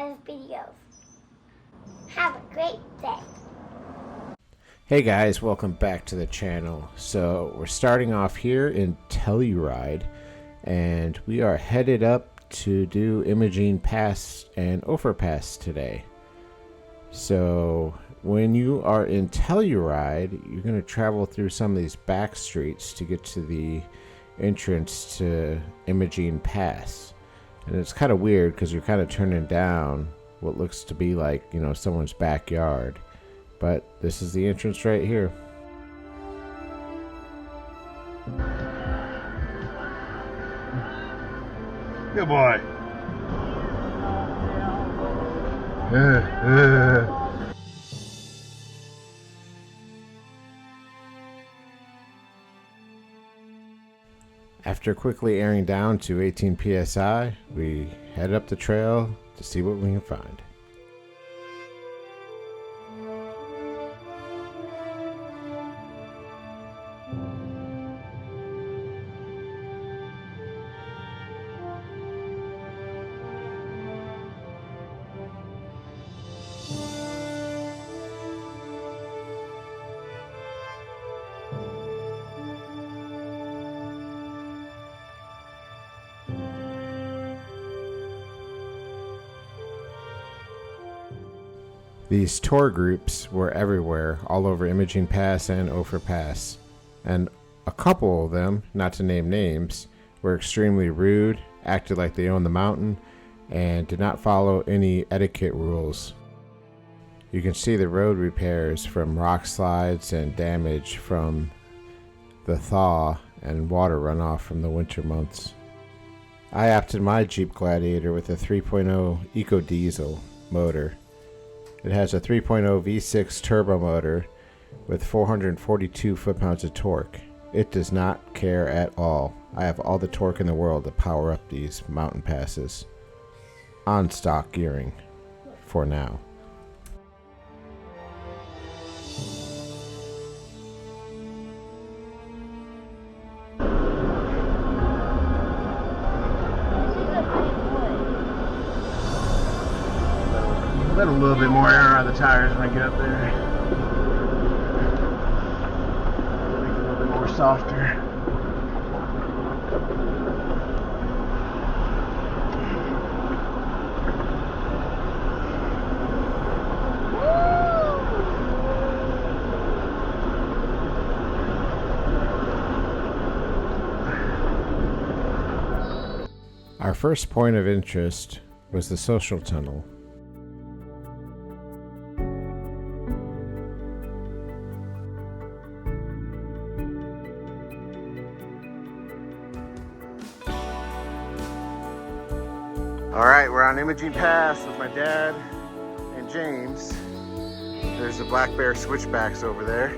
Dad's videos. Have a great day. Hey guys, welcome back to the channel. So we're starting off here in Telluride, and we are headed up to do Imogene Pass and Overpass today. So when you are in Telluride, you're going to travel through some of these back streets to get to the entrance to Imogene Pass. And it's kind of weird because you're kind of turning down what looks to be like, you know, someone's backyard. But this is the entrance right here. Good boy. After quickly airing down to 18 psi, we head up the trail to see what we can find. These tour groups were everywhere, all over Imogene Pass and Overpass, and a couple of them, not to name names, were extremely rude, acted like they owned the mountain, and did not follow any etiquette rules. You can see the road repairs from rock slides and damage from the thaw and water runoff from the winter months. I opted my Jeep Gladiator with a 3.0 Eco Diesel motor. It has a 3.0 V6 turbo motor with 442 foot-pounds of torque. It does not care at all. I have all the torque in the world to power up these mountain passes. On stock gearing for now. Let a little bit more air out of the tires when I get up there. Make it a little bit more softer. Our first point of interest was the social tunnel. Alright, we're on Imogene Pass with my dad and James. There's the Black Bear switchbacks over there.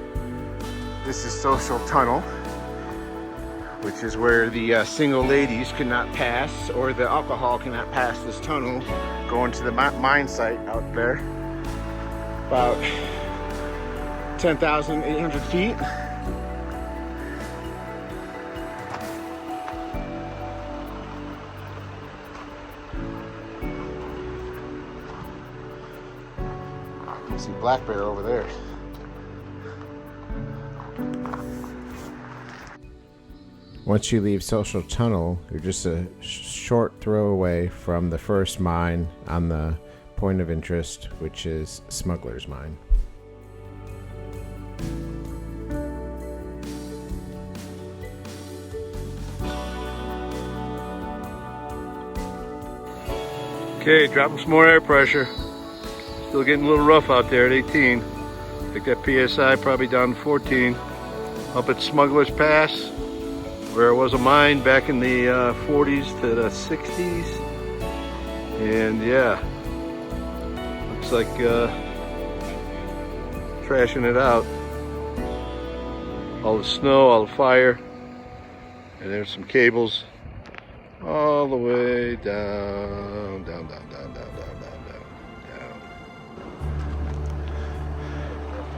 This is Social Tunnel, which is where the single ladies cannot pass, or the alcohol cannot pass this tunnel going to the mine site out there. About 10,800 feet. See Black Bear over there. Once you leave Social Tunnel, you're just a short throw away from the first mine on the point of interest, which is Smugglers Mine. Okay, dropping some more air pressure. Still getting a little rough out there at 18. I think that PSI probably down to 14. Up at Smugglers Pass, where it was a mine back in the 40s to the 60s. And yeah, looks like trashing it out. All the snow, all the fire. And there's some cables all the way down, down, down, down, down, down, down, down.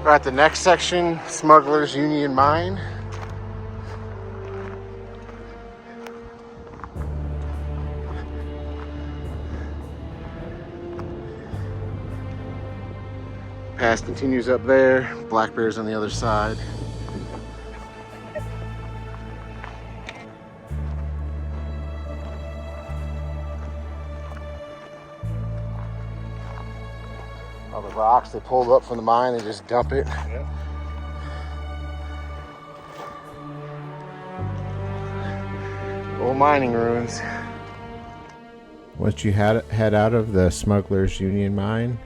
We're at the next section, Smugglers Mine. Pass continues up there. Black Bear's on the other side. All the rocks they pulled up from the mine, they just dump it. Yep. Old mining ruins. Once you head out of the Smugglers Union Mine,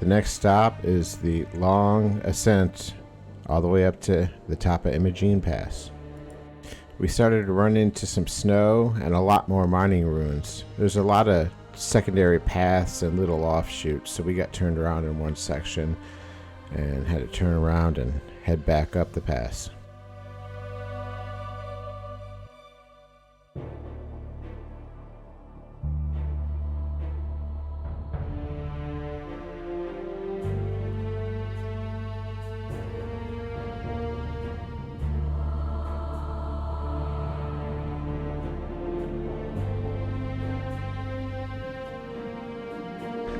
the next stop is the long ascent all the way up to the top of Imogene Pass. We started to run into some snow and a lot more mining ruins. There's a lot of secondary paths and little offshoots, so we got turned around in one section and had to turn around and head back up the pass.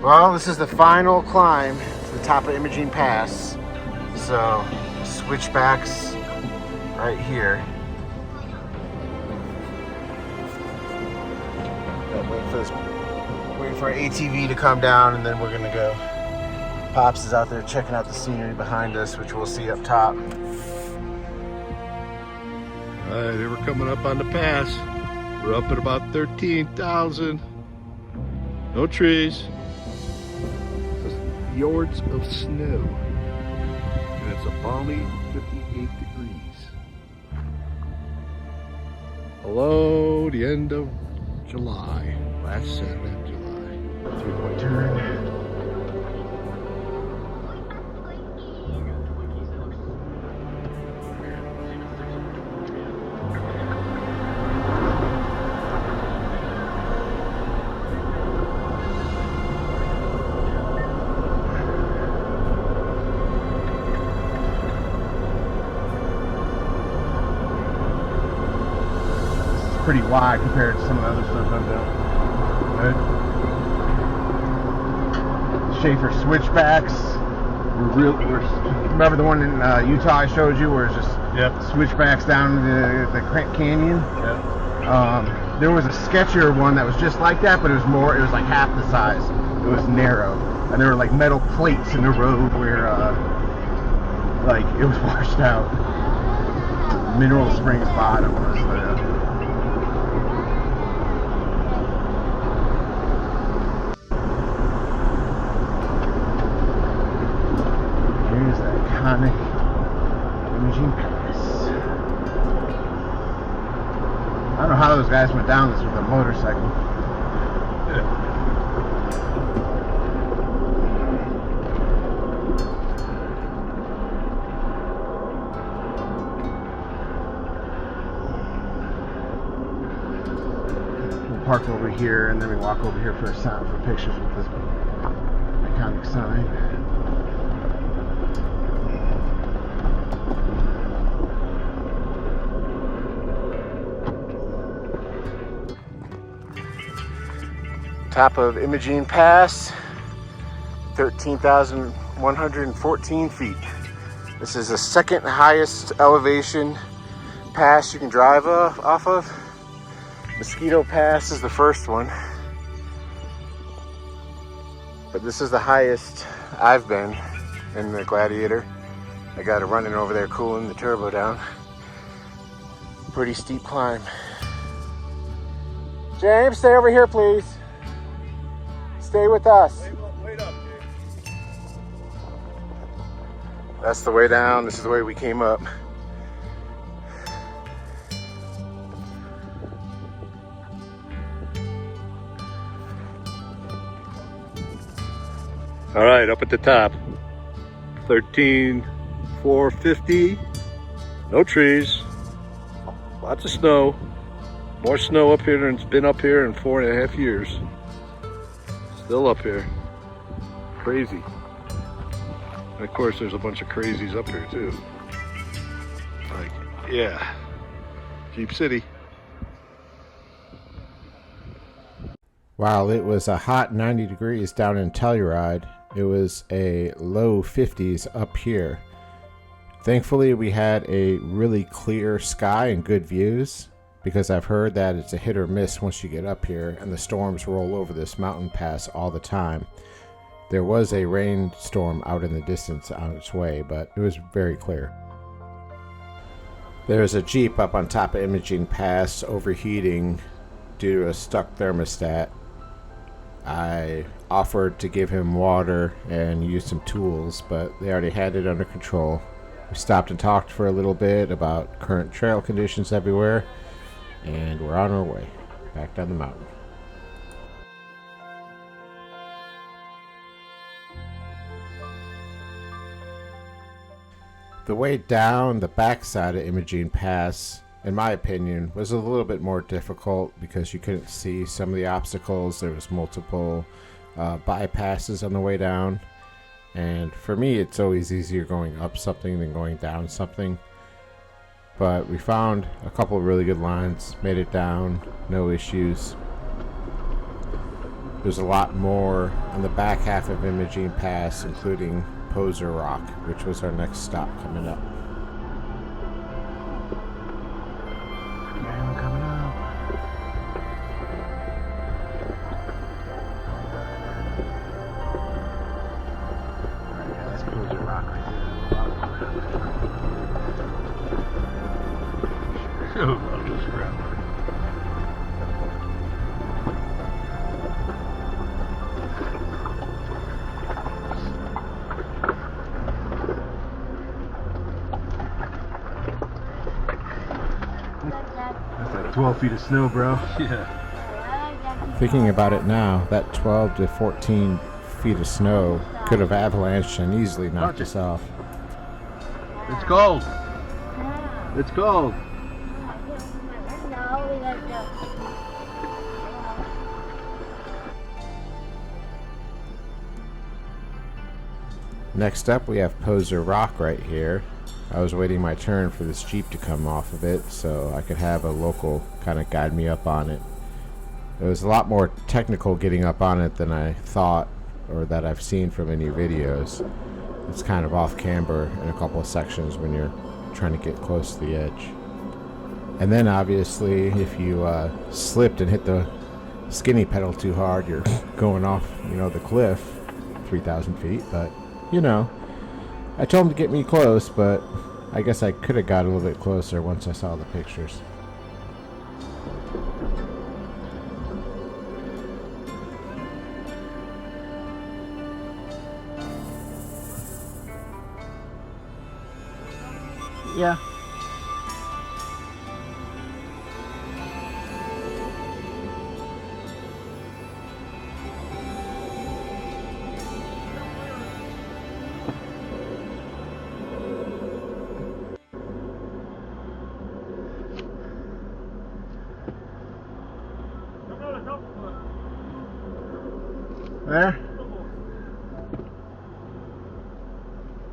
Well, this is the final climb to the top of Imogene Pass. So, switchbacks right here. Waiting for our ATV to come down, and then we're gonna go. Pops is out there checking out the scenery behind us, which we'll see up top. Alright, here we're coming up on the pass. We're up at about 13,000. No trees. Yards of snow. And it's a balmy 58 degrees. Hello, the end of July. Last Saturday of July. 3-point turn. Pretty wide compared to some of the other stuff I've done. Schaefer switchbacks. Remember the one in Utah I showed you, where it's just switchbacks down the canyon? Yeah. There was a sketchier one that was just like that, but it was like half the size. It was narrow, and there were like metal plates in the road where like it was washed out. Mineral Springs bottom was iconic Imogene Pass. I don't know how those guys went down this with a motorcycle. We'll park over here, and then we walk over here for pictures with this iconic sign. Top of Imogene Pass, 13,114 feet. This is the second highest elevation pass you can drive off of. Mosquito Pass is the first one. But this is the highest I've been in the Gladiator. I got it running over there cooling the turbo down. Pretty steep climb. James, stay over here, please. Stay with us. Wait up, dude. That's the way down. This is the way we came up. All right, up at the top. 13,450. No trees. Lots of snow. More snow up here than it's been up here in 4.5 years. Still up here. Crazy. And of course, there's a bunch of crazies up here too. Like, yeah. Jeep City. While it was a hot 90 degrees down in Telluride, it was a low 50s up here. Thankfully, we had a really clear sky and good views, because I've heard that it's a hit or miss once you get up here, and the storms roll over this mountain pass all the time. There was a rainstorm out in the distance on its way, but it was very clear. There's a Jeep up on top of Imogene Pass overheating due to a stuck thermostat. I offered to give him water and use some tools, but they already had it under control. We stopped and talked for a little bit about current trail conditions everywhere, and we're on our way back down the mountain. The way down the backside of Imogene Pass, in my opinion, was a little bit more difficult because you couldn't see some of the obstacles. There was multiple bypasses on the way down. And for me, it's always easier going up something than going down something. But we found a couple of really good lines, made it down, no issues. There's a lot more on the back half of Imogene Pass, including Poser Rock, which was our next stop coming up. That's like 12 feet of snow, bro. Yeah. Thinking about it now, that 12 to 14 feet of snow could have avalanched and easily knocked us off. It's cold. It's cold. Next up, we have Poser Rock right here. I was waiting my turn for this Jeep to come off of it so I could have a local kind of guide me up on it. It was a lot more technical getting up on it than I thought, or that I've seen from any videos. It's kind of off camber in a couple of sections when you're trying to get close to the edge. And then obviously if you slipped and hit the skinny pedal too hard, you're going off, the cliff 3,000 feet. But I told him to get me close, but I guess I could have got a little bit closer once I saw the pictures. Yeah. There?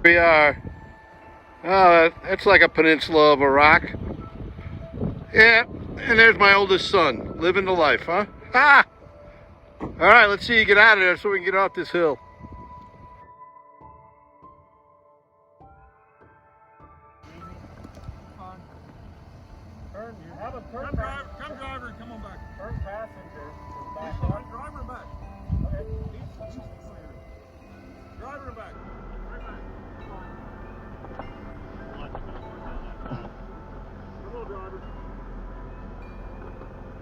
We are. Oh, that's like a peninsula of a rock. Yeah, and there's my oldest son, living the life, huh? Ah! All right, let's see you get out of there so we can get off this hill. Come driver, come on back. Turn passenger. Driver back. Okay. Driver back. Come on, driver.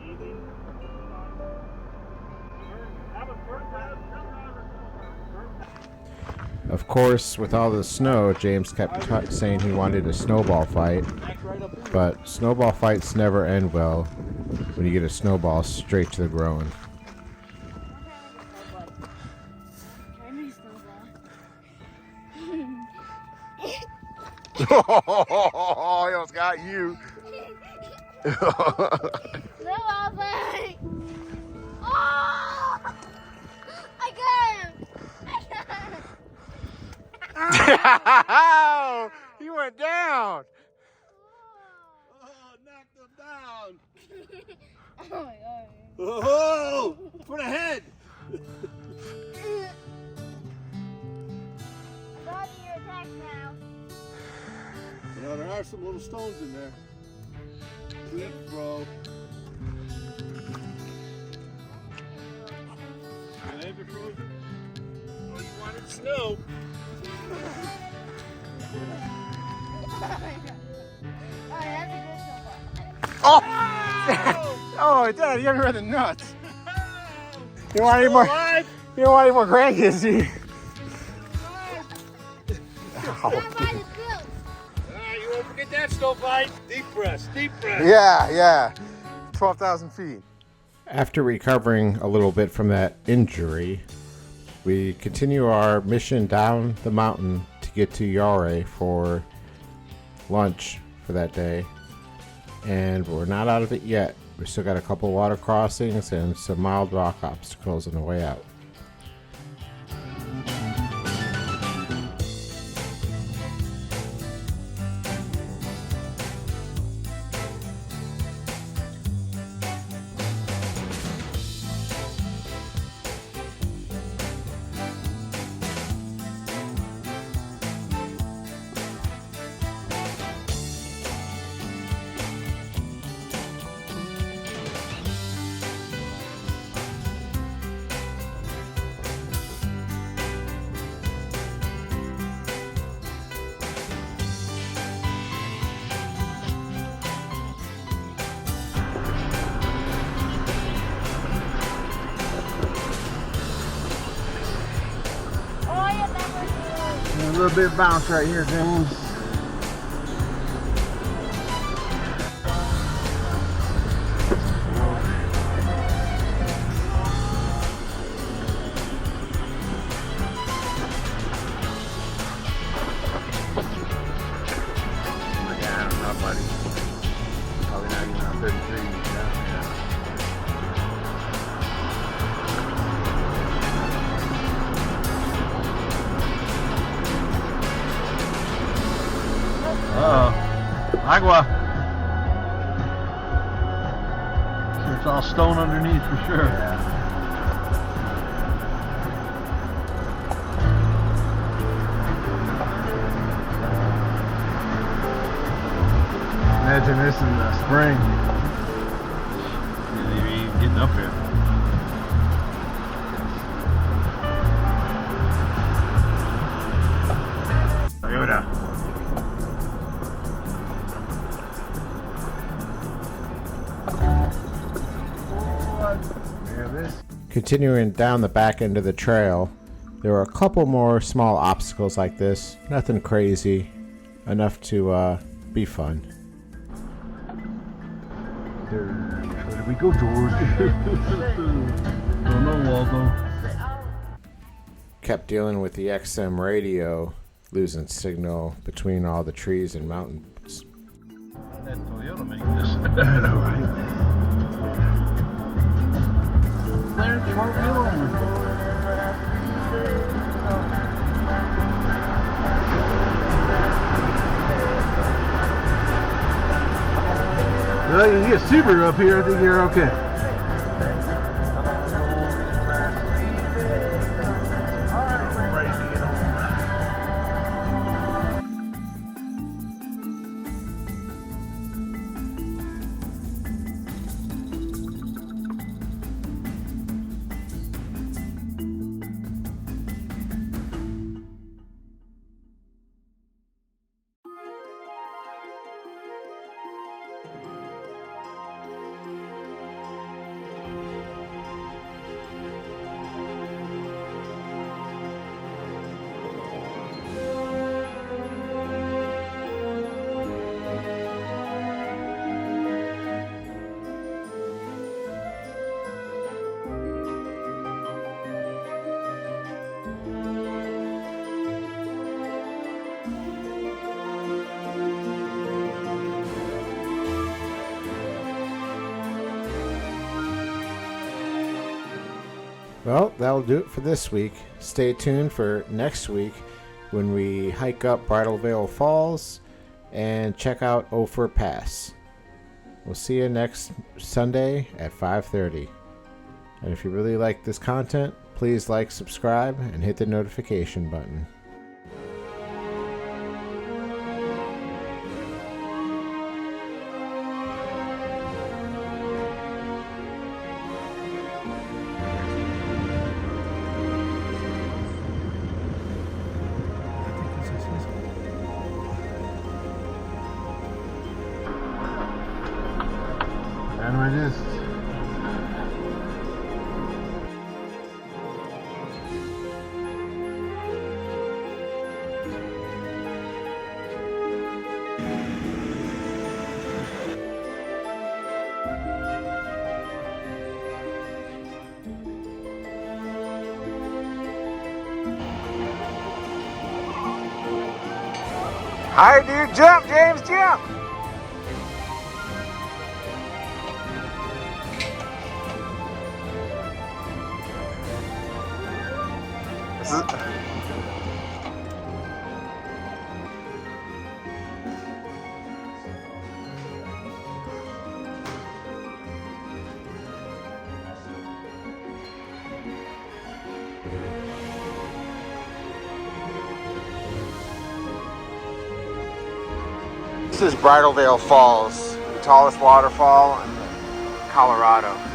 Easy. Have a turn pass. Come driver. Of course, with all the snow, James kept saying he wanted a snowball fight, but snowball fights never end well when you get a snowball straight to the groin. Oh, he almost got you. Snowball fight! Oh! I got him! He went down. Oh, knocked him down. Oh my god. Oh, for the head. under your attack now. You know, there are some little stones in there. Deep throw. And eggs are frozen. Oh, you wanted snow. Oh! Oh, Dad, you haven't read the nuts. You want any more? You don't want any more grandkids, do you? You won't forget that snow fight. Deep press, deep press. Yeah. 12,000 feet. After recovering a little bit from that injury, we continue our mission down the mountain to get to Yare for lunch for that day. And we're not out of it yet. We still got a couple water crossings and some mild rock obstacles on the way out. A little bit of bounce right here, James. Yeah, I don't know, buddy. Probably not even on 33. Agua. It's all stone underneath for sure. Imagine this in the spring. You ain't getting up here. Toyota. Continuing down the back end of the trail, there were a couple more small obstacles like this. Nothing crazy, enough to be fun. Where did we go, George? Don't know, Waldo. Kept dealing with the XM radio, losing signal between all the trees and mountains. That Toyota make this. I know, right? Well, you can get Subaru up here, I think you're okay. Well, that'll do it for this week. Stay tuned for next week when we hike up Bridal Veil Falls and check out Ophir Pass. We'll see you next Sunday at 5:30. And if you really like this content, please like, subscribe, and hit the notification button. where it is. Hi, dude. Jump, James, jump. This is Bridal Veil Falls, the tallest waterfall in Colorado.